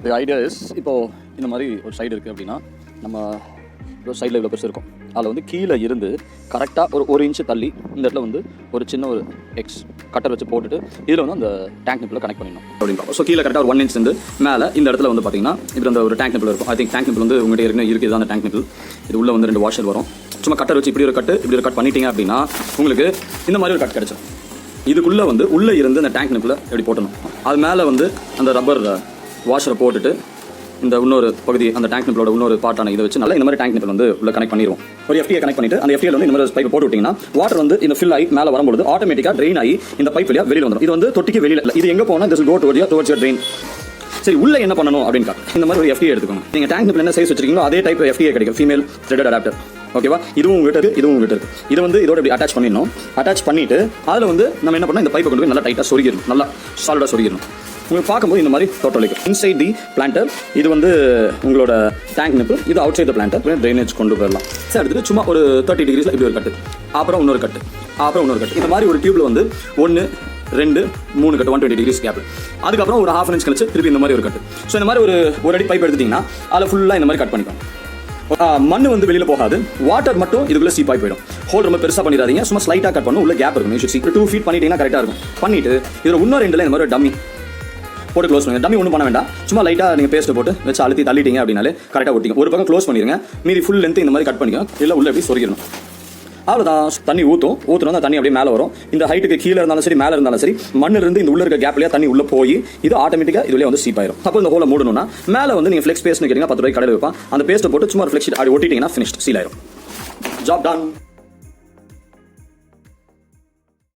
The idea is இப்போது இந்த மாதிரி ஒரு சைடு இருக்குது அப்படின்னா நம்ம சைடில் இவ்வளோ பெருசு இருக்கும். அதில் வந்து கீழே இருந்து கரெக்டாக ஒரு இன்ச்சு தள்ளி இந்த இடத்துல வந்து ஒரு சின்ன ஒரு கட்டர் வச்சு போட்டுட்டு இதில் வந்து அந்த டேங்க் நிப்பில் கனெக்ட் பண்ணிடணும் அப்படின்னு. ஸோ கீழே கரெக்டாக ஒரு 1 இன்ச் இருந்து மேலே இந்த இடத்துல வந்து பார்த்தீங்கன்னா இப்படி அந்த ஒரு டேங்க் நிப்பில் இருக்கும். ஐ திங்க் டேங்க் நிப்பில் வந்து உங்கள்கிட்ட ஏற்கனவே இருக்குது அந்த டேங்க் நிப்பில். இது உள்ளே வந்து 2 வாஷர் வரும். சும்மா கட்டர் வச்சு இப்படி ஒரு கட் பண்ணிட்டீங்க அப்படின்னா உங்களுக்கு இந்த மாதிரி ஒரு கட் கிடச்சிடும். இதுக்குள்ளே வந்து உள்ளே இருந்து அந்த டேங்க் நிப்பில் எப்படி போட்டணும், அது மேலே வந்து அந்த ரப்பர் வாஷரை போட்டுட்டு இந்த இன்னொரு பகுதி அந்த டேங்க் நிப்பிலோட இன்னொரு பார்ட்டான இதை வச்சு நல்லா இந்த மாதிரி டேங்க் நிப்பில் வந்து உள்ள கனெக்ட் பண்ணிடுவோம். ஒரு FTA கனெக்ட் பண்ணிட்டு அந்த FTA வந்து இந்த மாதிரி பைப் போட்டு விட்டிங்கன்னா வாட்டர் வந்து இந்த ஃபில் ஆகி மேலே வரும்போது ஆட்டோமேட்டிக்காக ட்ரெயின் ஆகி இந்த பைப் வழியாக வெளியில் வந்துடும். இது வந்து தொட்டிக்கு வெளியில் இல்லை, இது எங்கே போனால் this go towards your train. சரி, உள்ள என்ன பண்ணணும் அப்படின்னு இந்த மாதிரி ஒரு FTA எடுத்துக்கோங்க. நீங்கள் டேங்க் நிப்பில் என்ன சைஸ் வச்சிருக்கீங்களோ அதே டைப் FTA கிடைக்கும், ஃபீமேல் த்ரெடட் அடாப்டர். ஓகேவா? இதுவும் உங்ககிட்ட இருக்குது, இதுவும் உங்ககிட்ட இருக்குது. இது வந்து இதோட இப்படி அட்டாச் பண்ணிடணும். அட்டாச் பண்ணிவிட்டு அதில் வந்து நம்ம என்ன பண்ணணும், இந்த பைப்பை கொண்டு போய் நல்லா டைட்டாக சொருகிடணும், நல்லா சாலிடாக சொருகிடணும். உங்களுக்கு பார்க்கும்போது இந்த மாதிரி தோட்டலிக்கும் இன்சைட் தி பிளான்டர். இது வந்து உங்களோட டேங்க் நிப்பு, இது outside the planter drainage கொண்டு போயிடலாம். சார் எடுத்துட்டு சும்மா ஒரு 30 டிகிரிஸில் இப்படி ஒரு கட்டு, அப்புறம் இன்னொரு கட்டு, அப்புறம் இன்னொரு கட்டு. இந்த மாதிரி ஒரு டியூப்ல வந்து 1 2 3 கட்டு 120 டிகிரிஸ் கேப். அதுக்கப்புறம் ஒரு 1/2 இன்ச் கழிச்சு திருப்பி இந்த மாதிரி ஒரு கட்டு. ஸோ இந்த மாதிரி ஒரு அடி பைப் எடுத்துட்டிங்கன்னா அதில் ஃபுல்லாக இந்த மாதிரி கட் பண்ணிக்கணும். மண் வந்து வெளியில் போகாது, வாட்டர் மட்டும் இதுக்குள்ளே சீப் ஆகி போயிடும். ஹோல் ரொம்ப பெருசாக பண்ணிடாதீங்க, சும்மா ஸ்லைட்டாக கட் பண்ணணும். உள்ள கேப் இருக்கும், யூ ஷுட் see 2 feet பண்ணிட்டீங்கன்னா கரெக்டாக இருக்கும். பண்ணிட்டு இதில் இன்னொரு எண்டில் இந்த மாதிரி டம்மி போட்டு க்ளோஸ் பண்ணுங்க. டம்மி ஒன்றும் பண்ண வேண்டாம், சும்மா லைட்டாக நீங்கள் பேஸ்ட்டை போட்டு வச்சு அழுத்தி தள்ளிட்டீங்க அப்படின்னாலே கரெக்டாக ஒட்டிங்க. ஒரு பக்கம் க்ளோஸ் பண்ணிடுங்க, மீதி ஃபுல் லென்த்து இந்த மாதிரி கட் பண்ணிக்கோங்க. இல்லை உள்ள எப்படி சொருகிடணும். அவ்வளோதான். தண்ணி ஊற்றணும், அந்த தண்ணி அப்படியே மேலே வரும். இந்த ஹைட்டுக்கு கீழே இருந்தாலும் சரி மேலே இருந்தாலும் சரி மண்ணிலிருந்து இந்த உள்ள இருக்க கேப்லேயே தண்ணி உள்ள போய் இது ஆட்டோமேட்டிக்காக இதுலேயே வந்து சீப் ஆயிரும். அப்போ இந்த ஹோலை மூடணும்னா மேலே வந்து நீங்கள் ஃப்ளெக்ஸ் பேஸ்ட்னு கேட்டிங்கன்னா 10 ரூபாய்க்கு கடையில் வைப்பான். அந்த பேஸ்ட்டை போட்டு சும்மா ஒரு ஃப்ளெக்ஸ் அப்படி ஒட்டிட்டீங்கன்னா ஃபினிஷ்ட், சீல் ஆயிரும். Job ton.